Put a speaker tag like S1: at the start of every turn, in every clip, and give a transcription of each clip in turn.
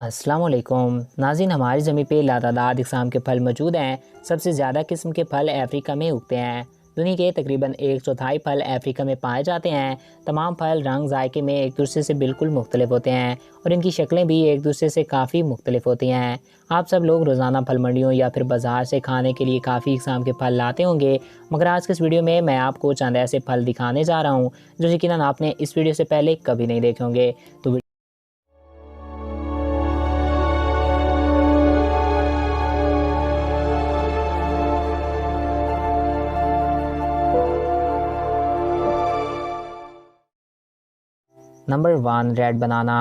S1: अस्सलामुअलैकुम नाज़रीन, हमारी ज़मीन पे लातादाद इक़साम के फल मौजूद हैं। सबसे ज़्यादा किस्म के फल अफ्रीका में उगते हैं। दुनिया के तकरीबन 1/4 फल अफ्रीका में पाए जाते हैं। तमाम फल रंग जायके में एक दूसरे से बिल्कुल मुख्तलिफ होते हैं और इनकी शक्लें भी एक दूसरे से काफ़ी मुख्तलिफ होती हैं। आप सब लोग रोज़ाना फल मंडियों या फिर बाज़ार से खाने के लिए काफ़ी इक़साम के फल लाते होंगे, मगर आज के इस वीडियो में मैं आपको चंद ऐसे फल दिखाने जा रहा हूँ जो यकीनन आपने इस वीडियो से पहले कभी नहीं देखे होंगे। तो नंबर 1, रेड बनाना।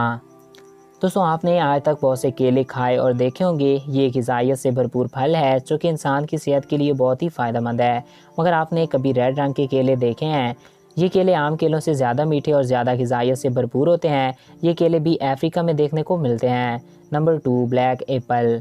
S1: दोस्तों, आपने आज तक बहुत से केले खाए और देखे होंगे। ये ग़िज़ाइयत से भरपूर फल है जो कि इंसान की सेहत के लिए बहुत ही फ़ायदेमंद है। मगर आपने कभी रेड रंग के केले देखे हैं? ये केले आम केलों से ज़्यादा मीठे और ज़्यादा ग़िज़ाइयत से भरपूर होते हैं। ये केले भी अफ्रीका में देखने को मिलते हैं। Number 2, black Apple.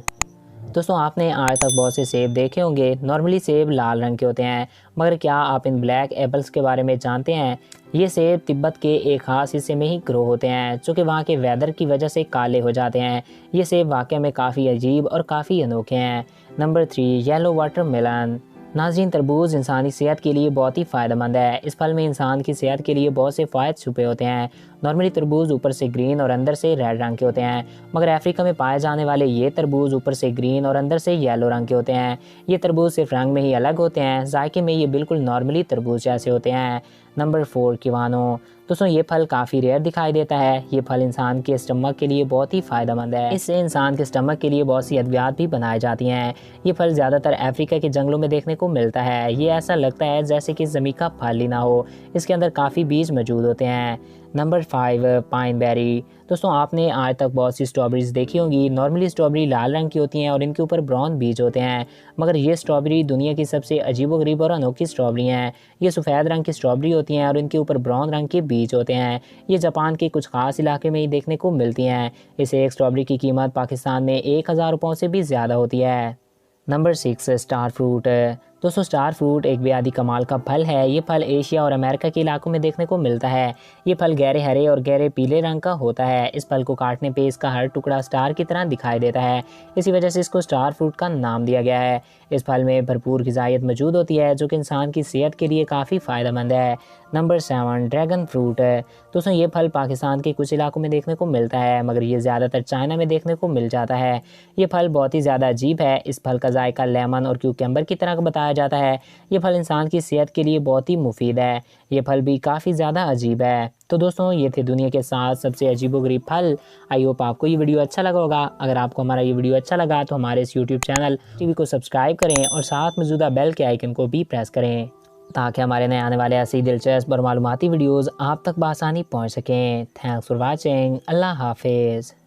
S1: दोस्तों, आपने आज तक बहुत से सेब देखे होंगे। नॉर्मली सेब लाल रंग के होते हैं, मगर क्या आप इन ब्लैक एप्पल्स के बारे में जानते हैं? ये सेब तिब्बत के एक ख़ास हिस्से में ही ग्रो होते हैं जो कि वहाँ के वेदर की वजह से काले हो जाते हैं। ये सेब वाकई में काफ़ी अजीब और काफ़ी अनोखे हैं। Number 3, yellow watermelon. नाज़रीन, तरबूज इंसानी सेहत के लिए बहुत ही फ़ायदेमंद है। इस फल में इंसान की सेहत के लिए बहुत से फ़ायदे छुपे होते हैं। नॉर्मली तरबूज ऊपर से ग्रीन और अंदर से रेड रंग के होते हैं, मगर अफ्रीका में पाए जाने वाले ये तरबूज ऊपर से ग्रीन और अंदर से येलो रंग के होते हैं। ये तरबूज सिर्फ रंग में ही अलग होते हैं, जायके में ये बिल्कुल नॉर्मली तरबूज जैसे होते हैं। नंबर 4, किवानो। दोस्तों, ये फल काफ़ी रेयर दिखाई देता है। ये फल इंसान के स्टमक के लिए बहुत ही फ़ायदेमंद है। इससे इंसान के स्टमक के लिए बहुत सी अद्वियात भी बनाई जाती हैं। ये फल ज़्यादातर अफ्रीका के जंगलों में देखने को मिलता है। ये ऐसा लगता है जैसे कि ज़मीन का फल ही ना हो। इसके अंदर काफ़ी बीज मौजूद होते हैं। Number 5, pine berry. दोस्तों, आपने आज तक बहुत सी स्ट्रॉबेरीज देखी होंगी। नॉर्मली स्ट्रॉबेरी लाल रंग की होती हैं और इनके ऊपर ब्राउन बीज होते हैं, मगर ये स्ट्रॉबेरी दुनिया की सबसे अजीबोगरीब और अनोखी स्ट्रॉबेरी हैं। ये सफ़ेद रंग की स्ट्रॉबेरी होती हैं और इनके ऊपर ब्राउन रंग के बीज होते हैं। ये जापान के कुछ ख़ास इलाके में ही देखने को मिलती हैं। इस एक स्ट्रॉबेरी की कीमत पाकिस्तान में 1000 रुपयों से भी ज़्यादा होती है। Number 6, star fruit. दोस्तों, स्टार फ्रूट एक बेहद कमाल का फल है। ये फल एशिया और अमेरिका के इलाकों में देखने को मिलता है। ये फल गहरे हरे और गहरे पीले रंग का होता है। इस फल को काटने पे इसका हर टुकड़ा स्टार की तरह दिखाई देता है। इसी वजह से इसको स्टार फ्रूट का नाम दिया गया है। इस फल में भरपूर ग़िज़ाइयत मौजूद होती है जो कि इंसान की सेहत के लिए काफ़ी फ़ायदेमंद है। Number 7, dragon fruit. दोस्तों, ये फल पाकिस्तान के कुछ इलाकों में देखने को मिलता है, मगर ये ज़्यादातर चाइना में देखने को मिल जाता है। ये फल बहुत ही ज़्यादा अजीब है। इस फल का जायका लेमन और क्यूकम्बर की तरह का बताया जाता है। ये फल इंसान की सेहत के लिए बहुत ही मुफीद है। ये फल भी काफ़ी ज़्यादा अजीब है। तो दोस्तों, ये थे दुनिया के 7 सबसे अजीबोगरीब फल। आई होप आपको ये वीडियो अच्छा लगा होगा। अगर आपको हमारा ये वीडियो अच्छा लगा तो हमारे इस यूट्यूब चैनल टीवी को सब्सक्राइब करें और साथ मौजूदा बेल के आइकन को भी प्रेस करें ताकि हमारे नए आने वाले ऐसी दिलचस्प और मालूमाती वीडियोज़ आप तक बआसानी पहुँच सकें। Thanks for watching. अल्लाह हाफिज़।